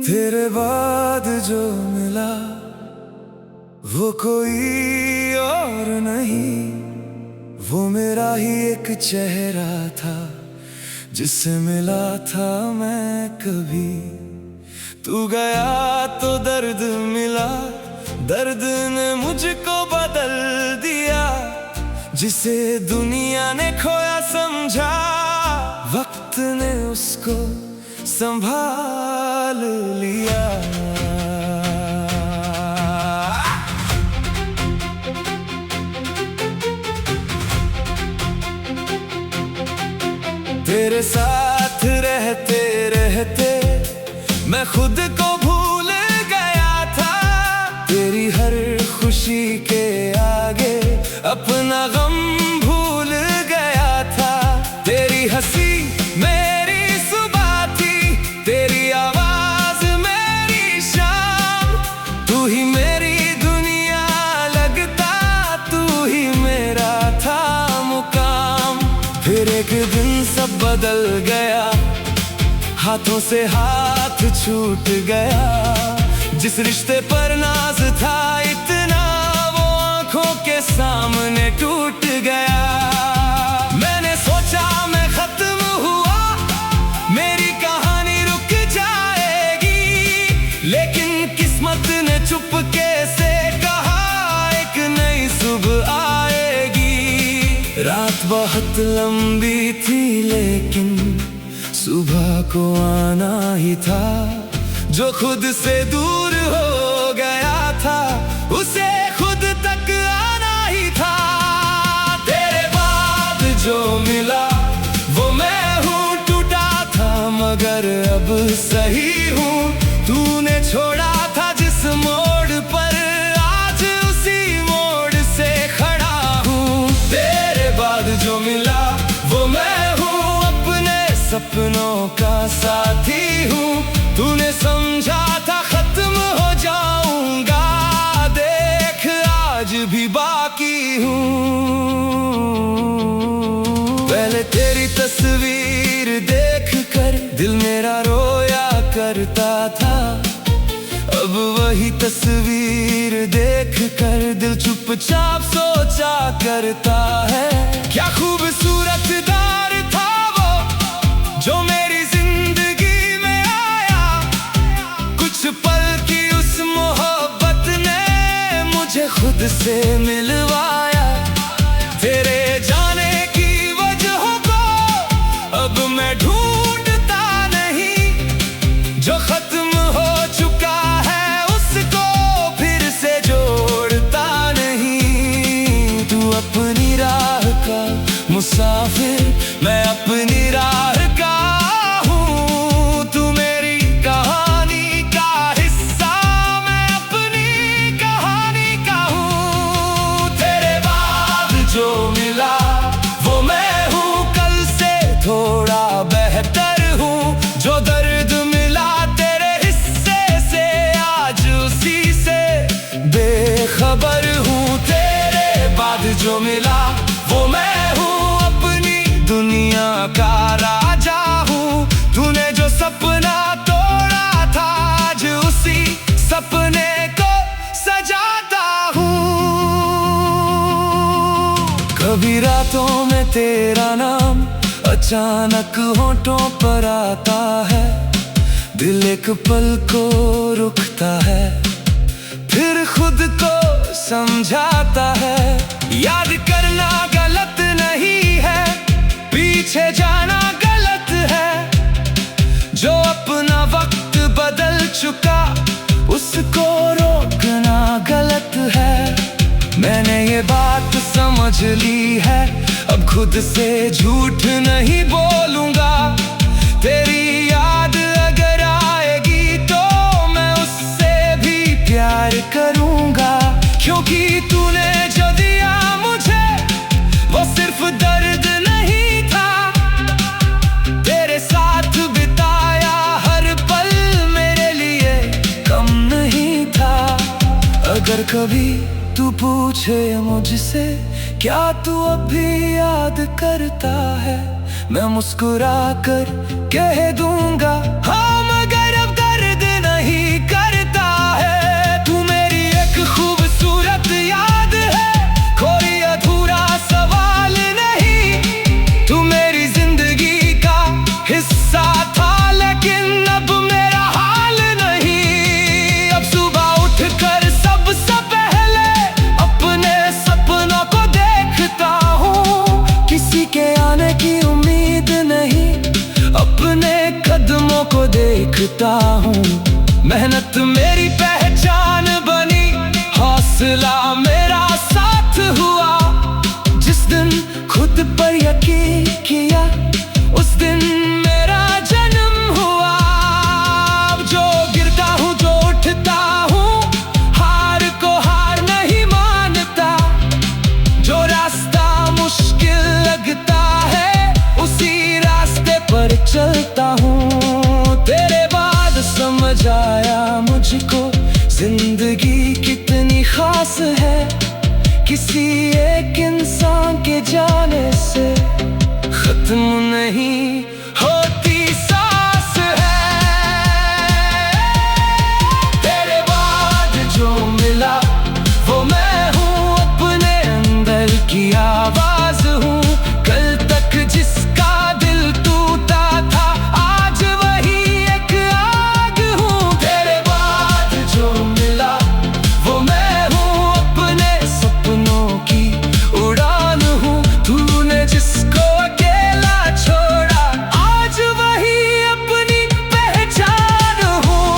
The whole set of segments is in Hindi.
तेरे बाद जो मिला वो कोई और नहीं, वो मेरा ही एक चेहरा था जिससे मिला था मैं कभी। तू गया तो दर्द मिला, दर्द ने मुझको बदल दिया, जिसे दुनिया ने खोया समझा वक्त ने उसको संभाल लिया। तेरे साथ रहते रहते मैं खुद को भूल गया था, तेरी हर खुशी के आगे अपना गम भूल गया था। तेरी हंसी मेरी सुबह थी, तेरी आवाज मेरी शाम, तू ही मेरी दुनिया लगता, तू ही मेरा था मुकाम। फिर एक दिन सब बदल गया, हाथों से हाथ छूट गया, जिस रिश्ते पर नाज था इतना वो आंखों के सामने टूट गया। मैंने सोचा मैं खत्म हुआ, मेरी कहानी रुक जाएगी, लेकिन किस्मत ने चुपके से कहा एक नई सुबह आएगी। रात बहुत लंबी थी लेकिन सुबह को आना ही था, जो खुद से दूर हो गया था उसे खुद तक आना ही था। तेरे बाद जो मिला वो मैं हूँ, टूटा था मगर अब सही हूँ। तूने छोड़ा था जिस मोड़ पर, आज उसी मोड़ से खड़ा हूँ। तेरे बाद जो मिला वो मैं हूँ, अपने सपनों का साथी हूँ। तूने समझा था खत्म हो जाऊंगा, देख आज भी बाकी हूँ। पहले तेरी तस्वीर देख कर दिल मेरा रोया करता था, अब वही तस्वीर देख कर दिल चुपचाप सोचा करता है। क्या खूबसूरत दौर था वो जो मेरी जिंदगी में आया, कुछ पल की उस मोहब्बत ने मुझे खुद से मिलवाया। तेरे जाने की वजहों को अब मैं ढूंढता नहीं, जो खत्म हो चुका है उसको फिर से जोड़ता नहीं। तू अपनी राह का मुसाफिर, मैं अपनी राह का हूँ। तू मेरी कहानी का हिस्सा, मैं अपनी कहानी का हूँ। तेरे बाद जो मिला वो मैं हूँ, कल से थोड़ा बेहतर हूँ। जो दर्द मिला तेरे हिस्से से, आज उसी से बेखबर हूँ। तेरे बाद जो मिला वो मैं हूँ, अपनी दुनिया का राजा हूँ। तूने जो सपना तोड़ा था, आज उसी सपने को सजाता हूँ। कभी रातों में तेरा नाम अचानक होठों पर आता है, दिल एक पल को रुकता है, फिर खुद को समझाता है। याद करना गलत नहीं है, पीछे जाना गलत है, जो अपना वक्त बदल चुका उसको रोकना गलत है। मैंने ये बात समझ ली है, अब खुद से झूठ नहीं बोलूंगा। तेरी याद अगर आएगी तो मैं उससे भी प्यार करूंगा, क्योंकि तूने जो दिया मुझे वो सिर्फ दर्द नहीं था। तेरे साथ बिताया हर पल अगर कभी तू पूछे मुझसे क्या तू अब भी याद करता है, मैं मुस्कुरा कर कह दूंगा हाँ, मगर अब दर्द नहीं करता है। तू मेरी एक खूबसूरत याद है, कोई अधूरा सवाल नहीं। तू मेरी जिंदगी का हिस्सा था, लेकिन अब मेरा हाल नहीं। अब सुबह उठकर सबसे पहले अपने सपनों को देखता हूँ। किसी के आने की उम्मीद नहीं, अपने कदमों को देखता हूँ। मेहनत मेरी पहचान बनी, हौसला मेरा साथ हुआ। जिस दिन खुद पर यकीन किया, उस दिन मेरा जन्म हुआ। अब जो गिरता हूँ, जो उठता हूँ, हार को हार नहीं मानता। जो रास्ता मुश्किल लगता है, उसी रास्ते पर चलता हूँ। तेरे बाद समझ आया मुझको जिंदगी कितनी खास है। किसी एक इंसान के जाने से खत्म नहीं होती सांस है। तेरे बाद जो मिला वो मैं हूँ, अपने अंदर की आवाज हूँ। कल तक जिसका दिल टूटा था, आज वही एक आग हूँ। तेरे बाद जो मिला वो मैं हूँ, अपने सपनों की उड़ान हूँ। तूने जिसको अकेला छोड़ा, आज वही अपनी पहचान हूँ।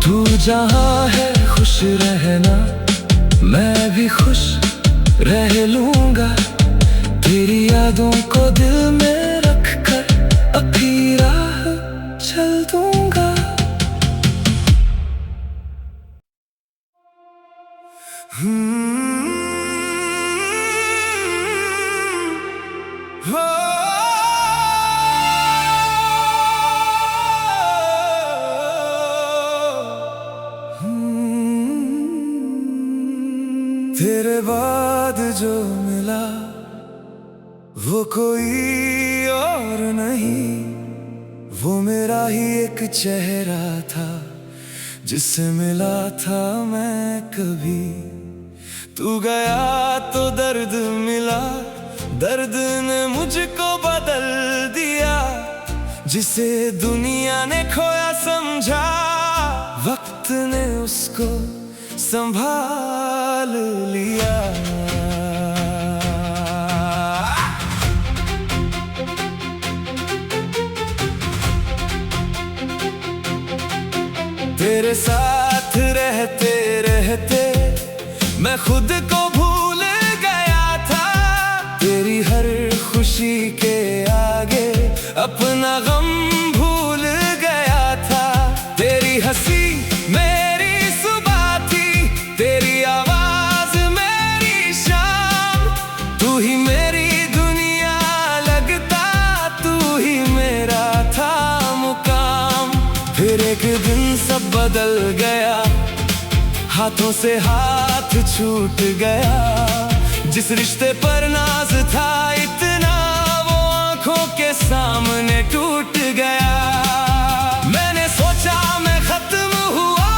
तू जहाँ है खुश रहना, मैं भी खुश रह लूंगा। तेरी यादों को दिल में रख कर अपनी राह चल दूंगा। तेरे बाद जो मिला वो कोई और नहीं, वो मेरा ही एक चेहरा था, जिससे मिला था मैं कभी। तू गया तो दर्द मिला, दर्द ने मुझको बदल दिया। जिसे दुनिया ने खोया समझा, वक्त ने उसको संभाल लिया। तेरे साथ रहते रहते मैं खुद को भूल गया था। तेरी हर खुशी के आगे अपना गम भूल गया था। तेरी हंसी मेरी सुबह थी, तेरी आवाज मेरी शाम। तू ही मेरी दुनिया लगता, तू ही मेरा था मुकाम। फिर एक दिन सब बदल गया, हाथों से हाथ छूट गया। जिस रिश्ते पर नाज था इतना, वो आंखों के सामने टूट गया। मैंने सोचा मैं खत्म हुआ,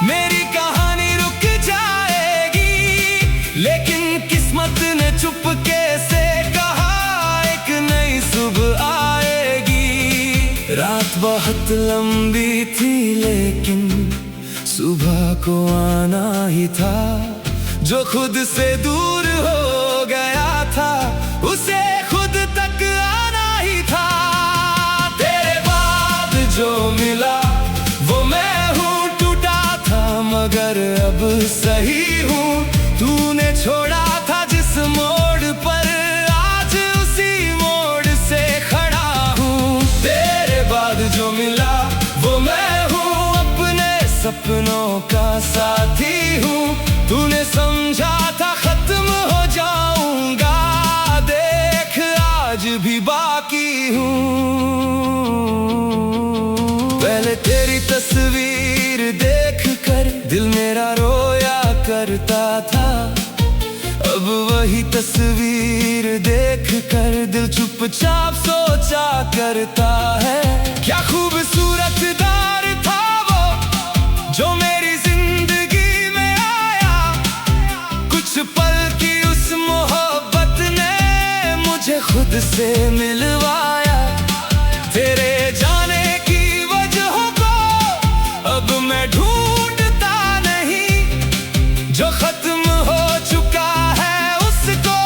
मेरी कहानी रुक जाएगी, लेकिन किस्मत ने चुपके से कहा एक नई सुबह आएगी। रात बहुत लंबी थी, लेकिन सुबह को आना ही था। जो खुद से दूर हो गया था, उसे खुद तक आना ही था। तेरे बाद जो मिला वो मैं हूँ, टूटा था मगर अब सही हूँ। तूने छोड़ा था जिस मोड़ पर, आज उसी मोड़ से खड़ा हूँ। तेरे बाद जो मिला वो मैं हूँ, अपने सपनों का साथी हूँ। तूने समझा था खत्म हो जाऊंगा, देख आज भी बाकी हूँ। पहले तेरी तस्वीर देख कर दिल मेरा रोया करता था, अब वही तस्वीर देख कर दिल चुपचाप सोचा करता है। क्या खूबसूरत दौर था वो जो मेरी जिंदगी में आया, कुछ पल की उस मोहब्बत ने मुझे खुद से मिलवाया। तेरे जाने की वजहों को अब मैं ढूंढता नहीं, जो खत्म हो चुका है उसको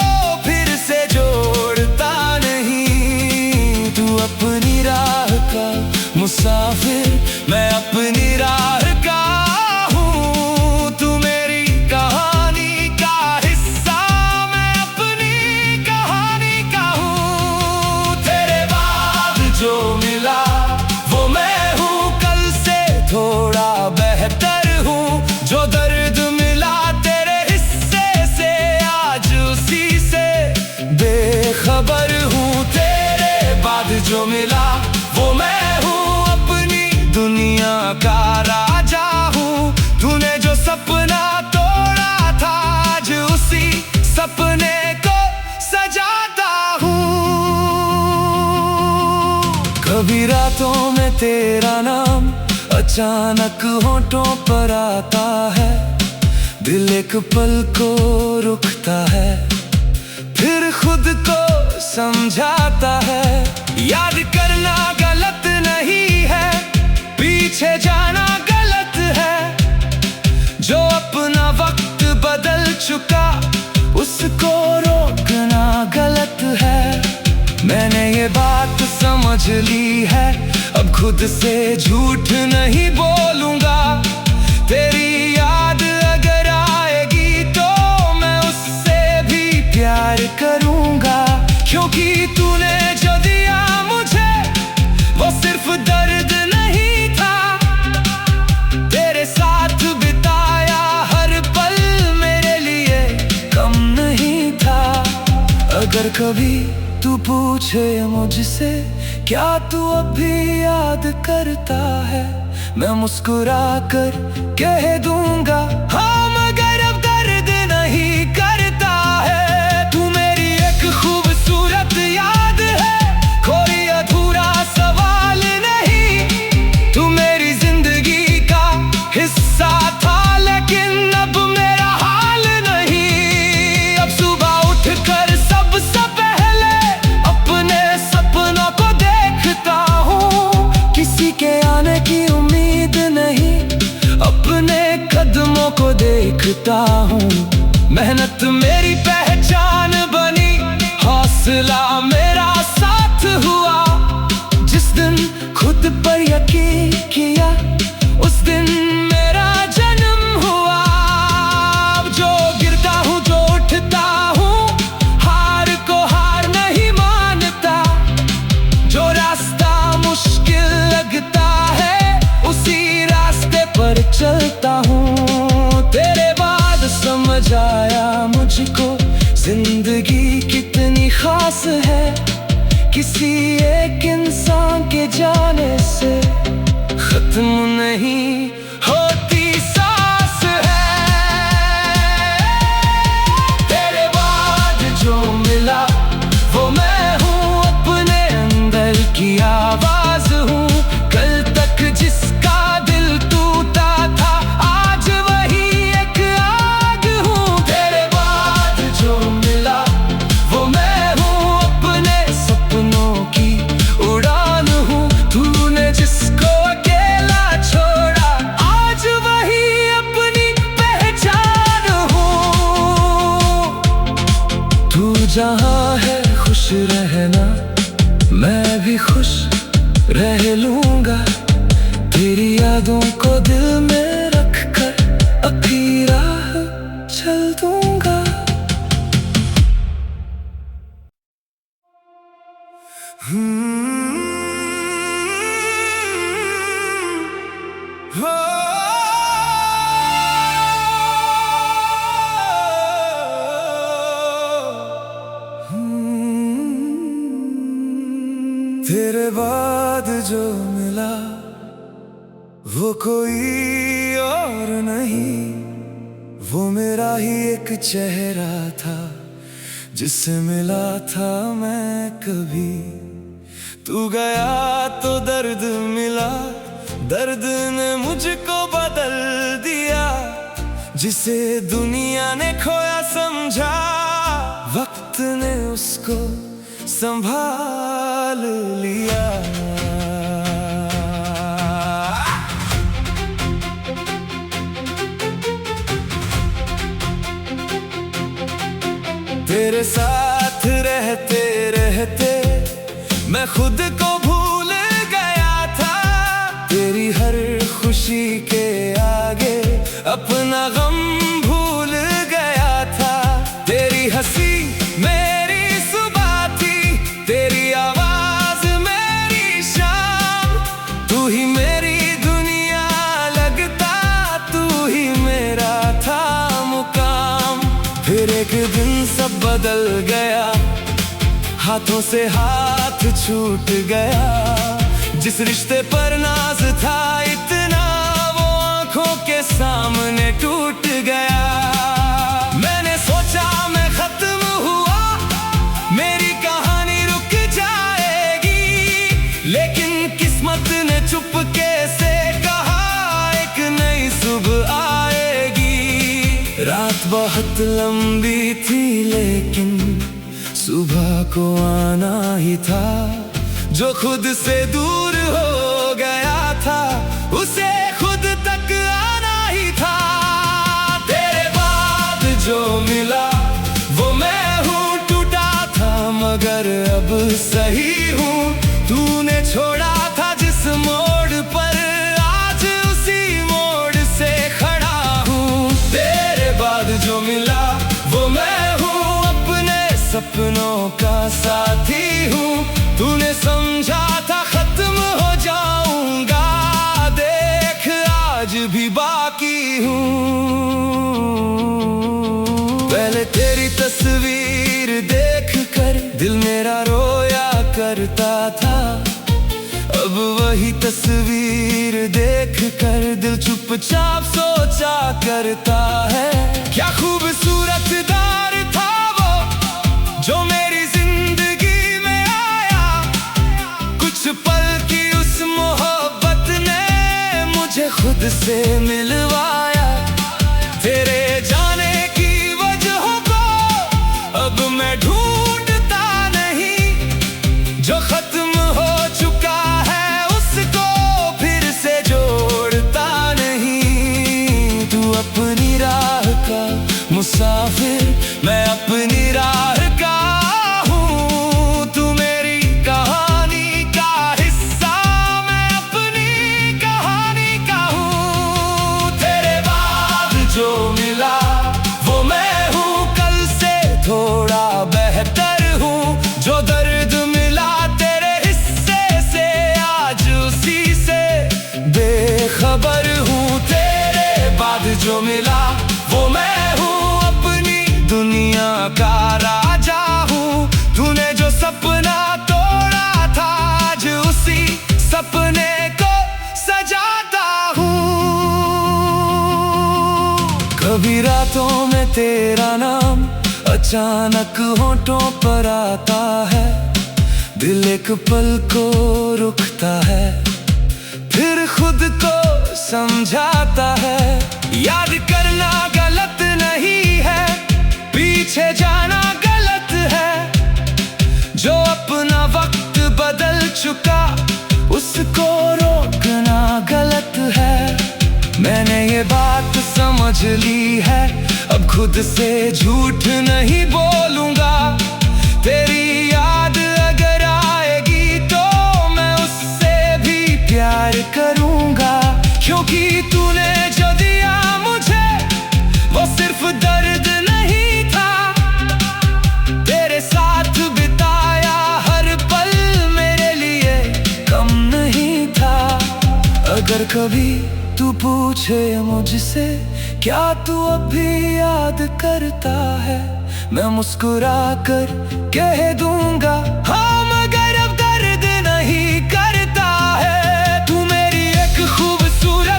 फिर से जोड़ता नहीं। तू अपनी राह का मुसाफिर, मैं अपनी राह का हूँ। तू मेरी कहानी का हिस्सा, मैं अपनी कहानी का हूँ। तेरे बाद जो मिला वो मैं हूँ, कल से थोड़ा बेहतर हूँ। जो दर्द मिला तेरे हिस्से से, आज उसी से बेखबर हूँ। तेरे बाद जो मिला वो मैं हूँ, अपनी दुनिया का राजा हूँ। तूने जो सपना तोड़ा था, आज उसी सपने को सजाता हूँ। कभी रातों में तेरा नाम अचानक होठों पर आता है, दिल एक पल को रुकता है, फिर खुद को समझाता है। याद करना गलत नहीं है, पीछे जाना गलत है। जो अपना वक्त बदल चुका उसको रोकना गलत है। मैंने ये बात समझ ली है, अब खुद से झूठ नहीं बोलूंगा। तेरी याद अगर आएगी तो मैं उससे भी प्यार करूंगा, क्योंकि तूने जो दिया मुझे वो सिर्फ दर्द नहीं था। तेरे साथ बिताया हर पल मेरे लिए कम नहीं था। अगर कभी तू पूछे मुझसे क्या तू अभी याद करता है, मैं मुस्कुरा कर कह दूंगा हाँ, मगर अब दर्द नहीं करता है। तू मेरी एक खूबसूरत याद है, कोई अधूरा सवाल नहीं। तू मेरी जिंदगी का हिस्सा था, लेकिन अब मेरा हाल नहीं। अब सुबह उठकर सबसे पहले अपने सपनों को देखता हूँ। किसी के आने की उम्मीद नहीं, अपने कदमों को देखता हूँ। मेहनत मेरी पहचान बनी, हौसला मेरा साथ हुआ। जिस दिन खुद पर यकीन किया उस दिन मेरा जन्म हुआ। अब जो गिरता हूँ जो उठता हूँ, हार को हार नहीं मानता। जो रास्ता मुश्किल लगता है उसी रास्ते पर चलता हूँ। तेरे बाद समझ आया मुझको जिंदगी कितनी खास है। किसी एक इंसान के जाने से खत्म नहीं होती सांस है। तेरे बाद जो मिला वो मैं हूँ, अपने अंदर की आवाज हूँ। कल तक जिसका दिल टूटा था, आज वही एक आग हूँ। तेरे बाद जो मिला वो मैं हूँ, अपने सपनों की उड़ान हूँ। तूने जिसको अकेला छोड़ा, आज वही अपनी पहचान हूँ। तू जहाँ है खुश रहना, मैं भी खुश रह लूंगा। तेरी यादों को दिल में रख कर अपनी राह चल दूंगा। तेरे बाद जो मिला वो कोई और नहीं, वो मेरा ही एक चेहरा था जिससे मिला था मैं कभी। तू गया तो दर्द मिला, दर्द ने मुझको बदल दिया। जिसे दुनिया ने खोया समझा, वक्त ने उसको संभाल लिया। तेरे साथ रहते रहते मैं खुद को भूल गया था। तेरी हर खुशी के आगे अपना गम भूल गया था। तेरी हंसी मेरी सुबह थी, तेरी आवाज मेरी शाम। तू ही मेरी दुनिया लगता, तू ही मेरा था मुकाम। फिर एक दिन सब बदल गया, हाथों से हाथ छूट गया। जिस रिश्ते पर नाज था इतना, वो आंखों के सामने टूट गया। मैंने सोचा मैं खत्म हुआ, मेरी कहानी रुक जाएगी। लेकिन किस्मत ने चुपके से कहा एक नई सुबह आएगी। रात बहुत लंबी थी लेकिन सुबह को आना ही था। जो खुद से दूर हो गया था, उसे खुद तक आना ही था। तेरे बाद जो मिला वो मैं हूँ, टूटा था मगर अब सही हूँ। तूने छोड़ा था जिस मोड़ पर, आज उसी मोड़ से खड़ा हूँ। तेरे बाद जो मिला वो मैं हूँ, सपनों का साथी हूँ। तूने समझा था खत्म हो जाऊंगा, देख आज भी बाकी हूँ। पहले तेरी तस्वीर देखकर दिल मेरा रोया करता था। अब वही तस्वीर देखकर दिल चुपचाप सोचा करता है। क्या खूबसूरत दौर था जो मेरी जिंदगी में आया। कुछ पल की उस मोहब्बत ने मुझे खुद से मिलवाया। तेरे जाने की वजह को अब मैं ढूंढता नहीं, जो खत्म हो चुका है उसको फिर से जोड़ता नहीं। तू अपनी राह का मुसाफिर, मैं अपनी राह जो मिला वो मैं हूँ, अपनी दुनिया का राजा हूँ। तूने जो सपना तोड़ा था, आज उसी सपने को सजाता हूँ। कभी रातों में तेरा नाम अचानक होठों पर आता है। दिल एक पल को रुकता है, फिर खुद को समझाता है। याद करना गलत नहीं है, पीछे जाना गलत है। जो अपना वक्त बदल चुका उसको रोकना गलत है। मैंने ये बात समझ ली है, अब खुद से झूठ नहीं बोलूंगा। तेरी याद अगर आएगी तो मैं उससे भी प्यार करूंगा। क्योंकि तूने जो दिया मुझे वो सिर्फ दर्द नहीं था। तेरे साथ बिताया हर पल मेरे लिए कम नहीं था। अगर कभी तू पूछे मुझसे क्या तू अभी याद करता है, मैं मुस्कुरा कर कह दूंगा हाँ, मगर अब दर्द नहीं करता है। तू मेरी एक खूबसूरत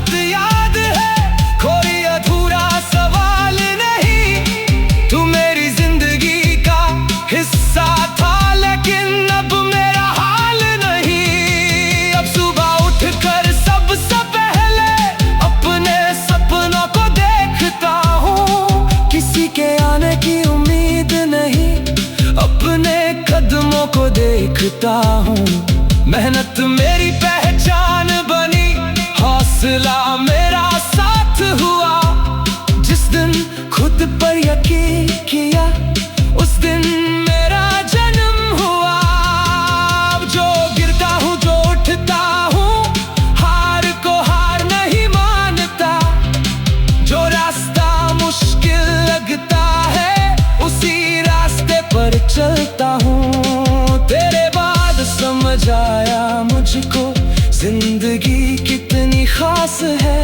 जिंदगी कितनी खास है,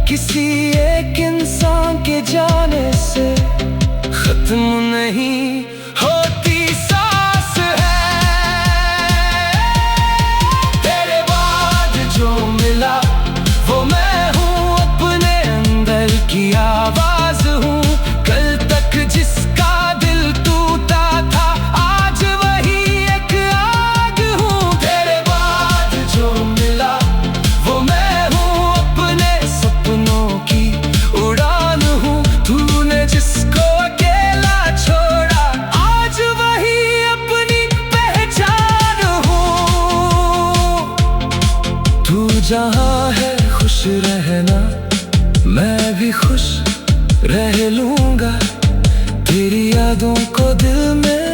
किसी एक इंसान के जाने से खत्म नहीं होती सांस है। तेरे बाद जो मिला वो मैं हूँ, अपने अंदर की आवाज हूँ। कल तक जिसका दिल टूटा था, आज वही एक आग हूँ। तेरे बाद जो मिला वो मैं हूँ, अपने सपनों की उड़ान हूँ। तूने जिसको अकेला छोड़ा, आज वही अपनी पहचान हूँ। तू जहाँ है खुश रहना, मैं भी खुश रह लूँगा। तेरी यादों को दिल में